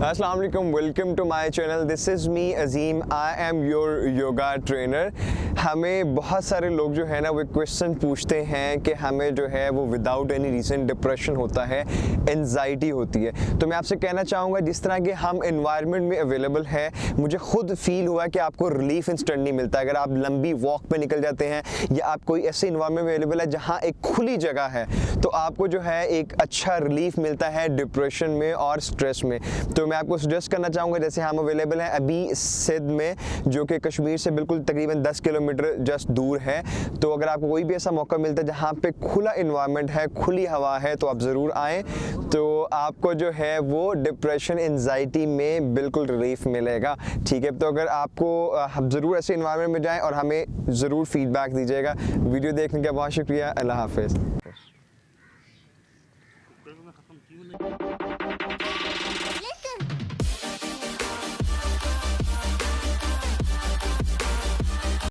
अस्सलाम वालेकुम, welcome to my channel. This is me Azeem, I am your yoga trainer. हमें बहुत सारे लोग जो है ना वो क्वेश्चन पूछते हैं कि हमें जो है वो विदाउट एनी रीज़न डिप्रेशन होता है, एनजाइटी होती है। तो मैं आपसे कहना चाहूँगा जिस तरह के हम इन्वायरमेंट में अवेलेबल है, मुझे खुद फील हुआ कि आपको रिलीफ इंस्टेंट नहीं मिलता। अगर आप लंबी वॉक पे निकल जाते हैं या आप कोई ऐसे इन्वायरमेंट में अवेलेबल है जहाँ एक खुली जगह है, तो आपको जो है एक अच्छा रिलीफ मिलता है डिप्रेशन में और स्ट्रेस में। तो मैं आपको सजेस्ट करना चाहूँगा, जैसे हम अवेलेबल हैं अभी सिंध में, जो कि कश्मीर से बिल्कुल तकरीबन 10 किलोमीटर जस्ट दूर है। तो अगर आपको कोई भी ऐसा मौका मिलता है जहाँ पे खुला इन्वायरमेंट है, खुली हवा है, तो आप ज़रूर आएँ। तो आपको जो है वो डिप्रेशन एंजाइटी में बिल्कुल रिलीफ मिलेगा। ठीक है, तो अगर आपको हम ज़रूर ऐसे इन्वायरमेंट में जाएँ और हमें ज़रूर फीडबैक दीजिएगा। वीडियो देखने का बहुत शुक्रिया। अल्लाह हाफ़िज़। Listen.